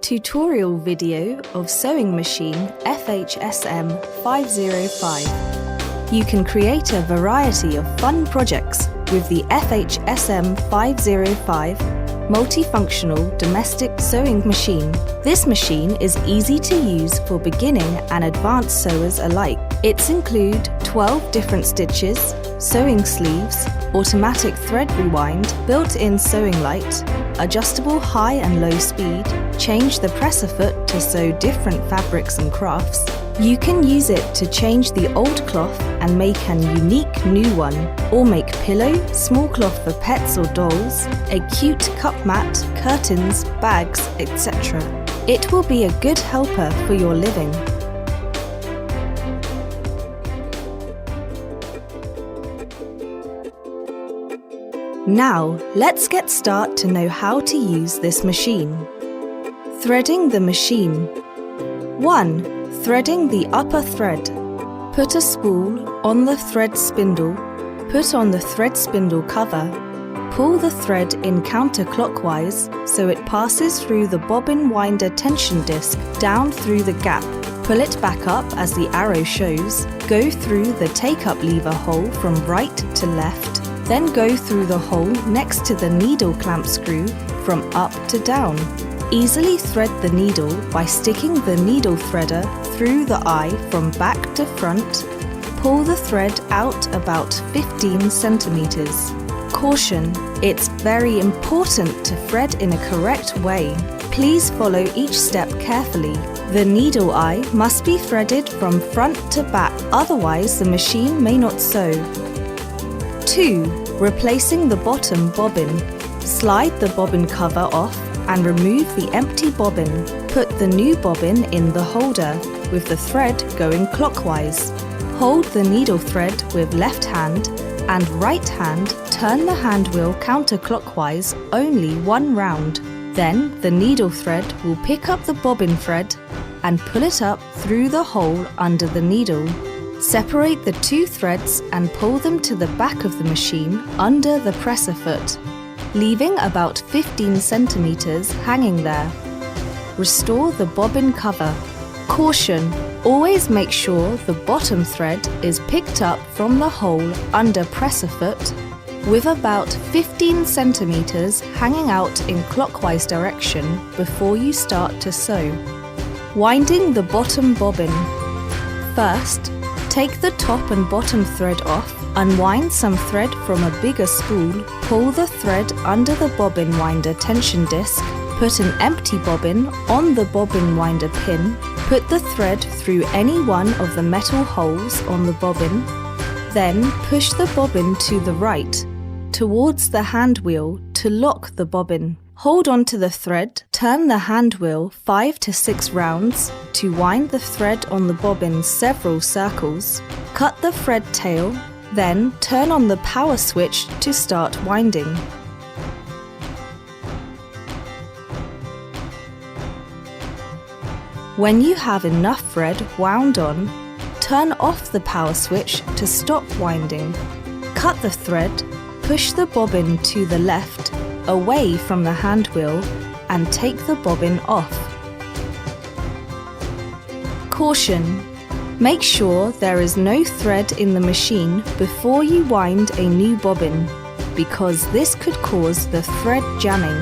Tutorial video of sewing machine FHSM 505. You can create a variety of fun projects with the FHSM 505 multifunctional domestic sewing machine. This machine is easy to use for beginning and advanced sewers alike. It includes 12 different stitches, sewing sleeves, automatic thread rewind, built-in sewing light, adjustable high and low speed, change the presser foot to sew different fabrics and crafts. You can use it to change the old cloth and make an unique new one, or make pillow, small cloth for pets or dolls, a cute cup mat, curtains, bags, etc. It will be a good helper for your living. Now, let's get started to know how to use this machine. Threading the machine. 1. Threading the upper thread. Put a spool on the thread spindle. Put on the thread spindle cover. Pull the thread in counterclockwise so it passes through the bobbin winder tension disc down through the gap. Pull it back up as the arrow shows. Go through the take-up lever hole from right to left. Then go through the hole next to the needle clamp screw from up to down. Easily thread the needle by sticking the needle threader through the eye from back to front. Pull the thread out about 15 centimeters. Caution: it's very important to thread in a correct way. Please follow each step carefully. The needle eye must be threaded from front to back, otherwise the machine may not sew. 2. Replacing the bottom bobbin. Slide the bobbin cover off and remove the empty bobbin. Put the new bobbin in the holder with the thread going clockwise. Hold the needle thread with left hand and right hand. Turn the hand wheel counterclockwise only one round. Then the needle thread will pick up the bobbin thread and pull it up through the hole under the needle. Separate the two threads and pull them to the back of the machine under the presser foot, leaving about 15 centimeters hanging there. Restore the bobbin cover. Caution: always make sure the bottom thread is picked up from the hole under presser foot with about 15 centimeters hanging out in clockwise direction before you start to sew. Winding the bottom bobbin. First, take the top and bottom thread off, unwind some thread from a bigger spool, pull the thread under the bobbin winder tension disc, put an empty bobbin on the bobbin winder pin, put the thread through any one of the metal holes on the bobbin, then push the bobbin to the right, towards the hand wheel to lock the bobbin. Hold on to the thread, turn the hand wheel 5 to 6 rounds to wind the thread on the bobbin several circles. Cut the thread tail, then turn on the power switch to start winding. When you have enough thread wound on, turn off the power switch to stop winding. Cut the thread, push the bobbin to the left, away from the hand wheel, and take the bobbin off. Caution: make sure there is no thread in the machine before you wind a new bobbin, because this could cause the thread jamming.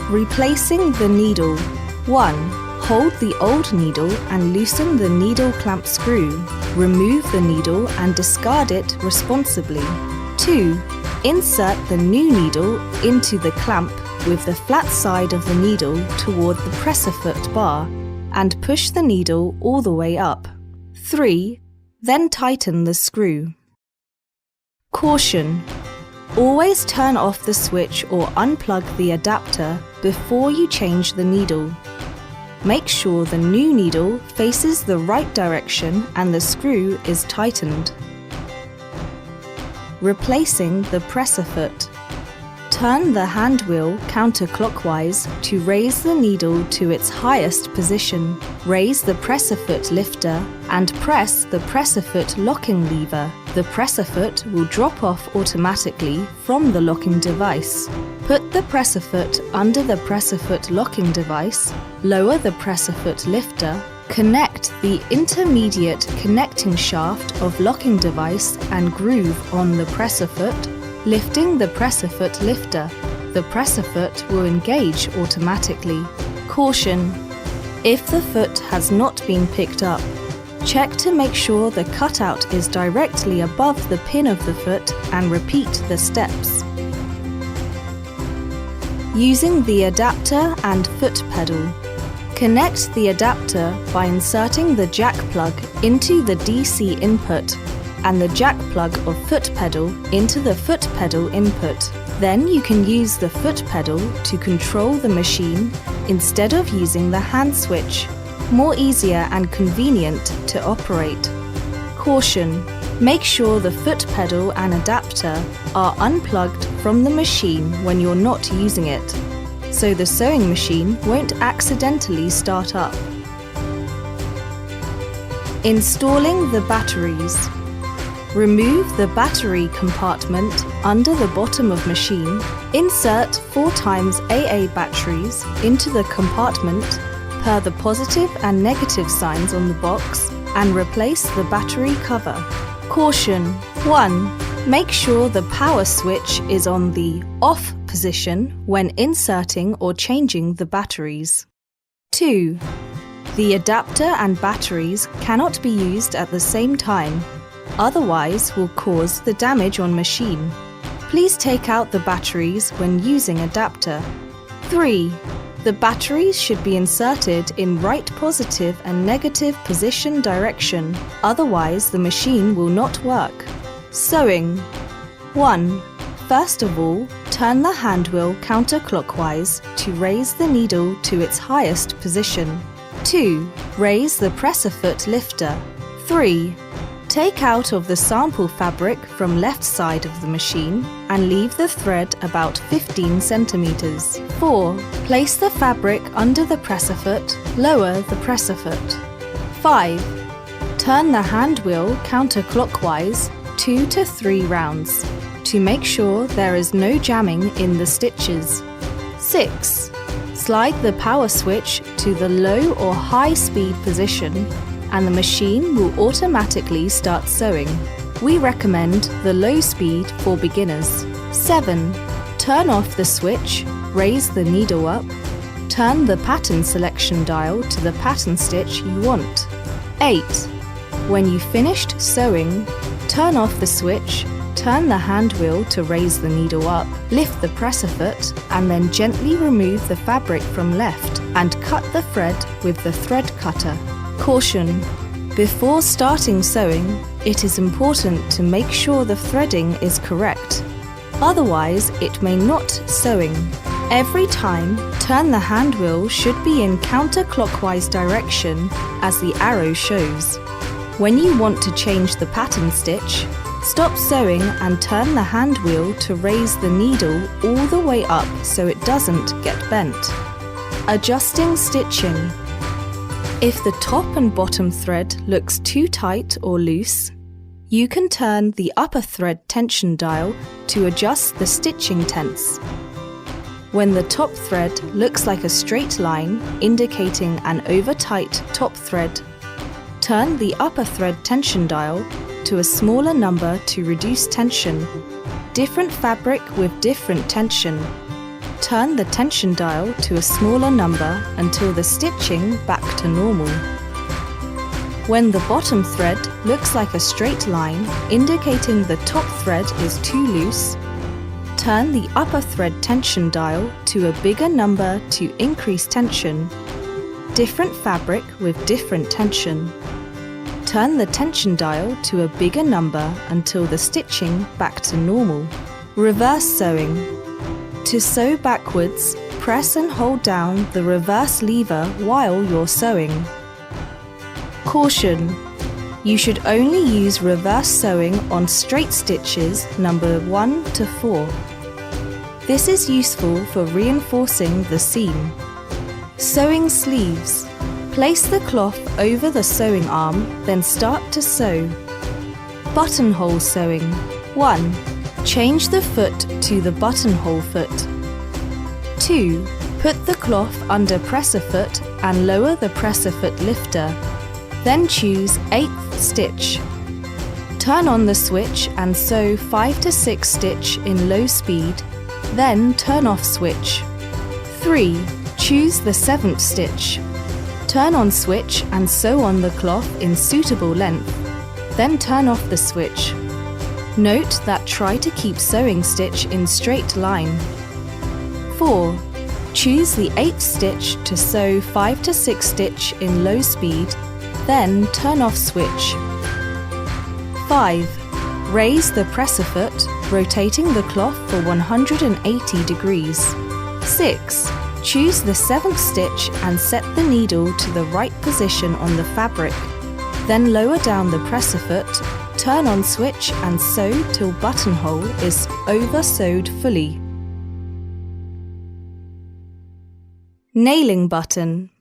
Replacing the needle. 1. Hold the old needle and loosen the needle clamp screw. Remove the needle and discard it responsibly. 2. Insert the new needle into the clamp with the flat side of the needle toward the presser foot bar and push the needle all the way up. 3. Then tighten the screw. Caution: always turn off the switch or unplug the adapter before you change the needle. Make sure the new needle faces the right direction and the screw is tightened. Replacing the presser foot. Turn the hand wheel counterclockwise to raise the needle to its highest position. Raise the presser foot lifter and press the presser foot locking lever. The presser foot will drop off automatically from the locking device. Put the presser foot under the presser foot locking device, lower the presser foot lifter, connect the intermediate connecting shaft of locking device and groove on the presser foot, lifting the presser foot lifter. The presser foot will engage automatically. Caution: if the foot has not been picked up, check to make sure the cutout is directly above the pin of the foot and repeat the steps. Using the adapter and foot pedal. Connect the adapter by inserting the jack plug into the DC input and the jack plug of foot pedal into the foot pedal input. Then you can use the foot pedal to control the machine instead of using the hand switch. More easier and convenient to operate. Caution: make sure the foot pedal and adapter are unplugged from the machine when you're not using it, so the sewing machine won't accidentally start up. Installing the batteries. Remove the battery compartment under the bottom of machine. Insert 4x AA batteries into the compartment per the positive and negative signs on the box and replace the battery cover. Caution: 1. Make sure the power switch is on the off position when inserting or changing the batteries. 2. The adapter and batteries cannot be used at the same time, otherwise will cause the damage on machine. Please take out the batteries when using adapter. 3. The batteries should be inserted in right positive and negative position direction, otherwise the machine will not work. Sewing. 1. First of all, turn the hand wheel counterclockwise to raise the needle to its highest position. 2. Raise the presser foot lifter. 3. Take out of the sample fabric from left side of the machine and leave the thread about 15 centimeters. 4. Place the fabric under the presser foot, lower the presser foot. 5. Turn the hand wheel counterclockwise 2 to 3 rounds to make sure there is no jamming in the stitches. 6. Slide the power switch to the low or high speed position and the machine will automatically start sewing. We recommend the low speed for beginners. 7. Turn off the switch, raise the needle up, turn the pattern selection dial to the pattern stitch you want. 8. When you've finished sewing, turn off the switch, turn the hand wheel to raise the needle up, lift the presser foot, and then gently remove the fabric from left and cut the thread with the thread cutter. Caution: before starting sewing, it is important to make sure the threading is correct. Otherwise, it may not sewing. Every time, turn the hand wheel should be in counterclockwise direction as the arrow shows. When you want to change the pattern stitch, stop sewing and turn the hand wheel to raise the needle all the way up so it doesn't get bent. Adjusting stitching. If the top and bottom thread looks too tight or loose, you can turn the upper thread tension dial to adjust the stitching tense. When the top thread looks like a straight line indicating an over-tight top thread, turn the upper thread tension dial to a smaller number to reduce tension. Different fabric with different tension. Turn the tension dial to a smaller number until the stitching back to normal. When the bottom thread looks like a straight line indicating the top thread is too loose, turn the upper thread tension dial to a bigger number to increase tension. Different fabric with different tension. Turn the tension dial to a bigger number until the stitching back to normal. Reverse sewing. To sew backwards, press and hold down the reverse lever while you're sewing. Caution: you should only use reverse sewing on straight stitches number 1 to 4. This is useful for reinforcing the seam. Sewing sleeves. Place the cloth over the sewing arm, then start to sew. Buttonhole sewing. 1. Change the foot to the buttonhole foot. 2. Put the cloth under presser foot and lower the presser foot lifter. Then choose 8th stitch. Turn on the switch and sew 5 to 6 stitch in low speed, then turn off switch. 3. Choose the 7th stitch. Turn on switch and sew on the cloth in suitable length, then turn off the switch. Note that try to keep sewing stitch in straight line. 4. Choose the 8th stitch to sew 5 to 6 stitch in low speed, then turn off switch. 5. Raise the presser foot, rotating the cloth for 180 degrees. 6. Choose the 7th stitch and set the needle to the right position on the fabric. Then lower down the presser foot, turn on switch and sew till buttonhole is over-sewed fully. Nailing button.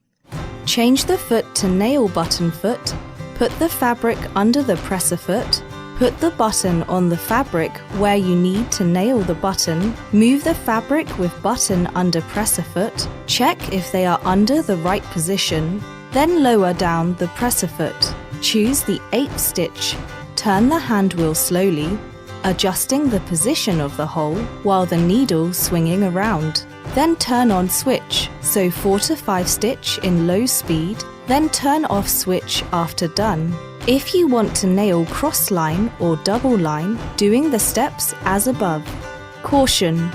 Change the foot to nail button foot, put the fabric under the presser foot, put the button on the fabric where you need to nail the button, move the fabric with button under presser foot, check if they are under the right position, then lower down the presser foot. Choose the 8th stitch, turn the hand wheel slowly, adjusting the position of the hole while the needle swinging around. Then turn on switch, sew 4 to 5 stitch in low speed, then turn off switch after done. If you want to nail cross line or double line, doing the steps as above. Caution!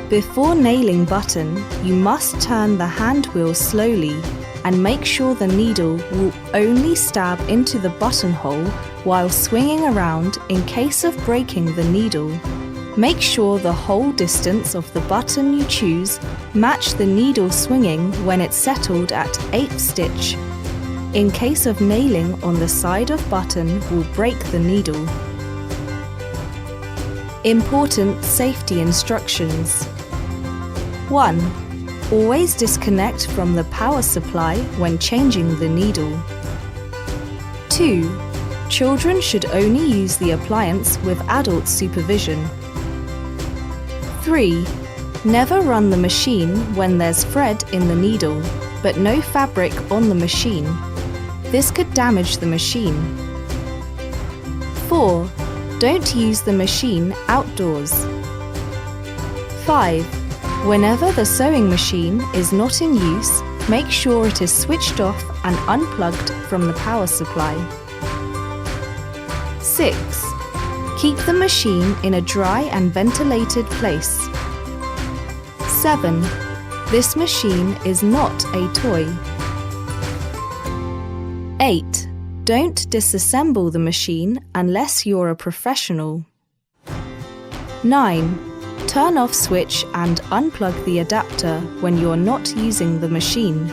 Before nailing button, you must turn the hand wheel slowly and make sure the needle will only stab into the buttonhole while swinging around in case of breaking the needle. Make sure the hole distance of the button you choose match the needle swinging when it's settled at 8th stitch. In case of nailing on the side of button will break the needle. Important safety instructions. 1. Always disconnect from the power supply when changing the needle. 2. Children should only use the appliance with adult supervision. 3. Never run the machine when there's thread in the needle, but no fabric on the machine. This could damage the machine. 4. Don't use the machine outdoors. 5. Whenever the sewing machine is not in use, make sure it is switched off and unplugged from the power supply. 6. Keep the machine in a dry and ventilated place. 7. This machine is not a toy. 8. Don't disassemble the machine unless you're a professional. 9. Turn off switch and unplug the adapter when you're not using the machine.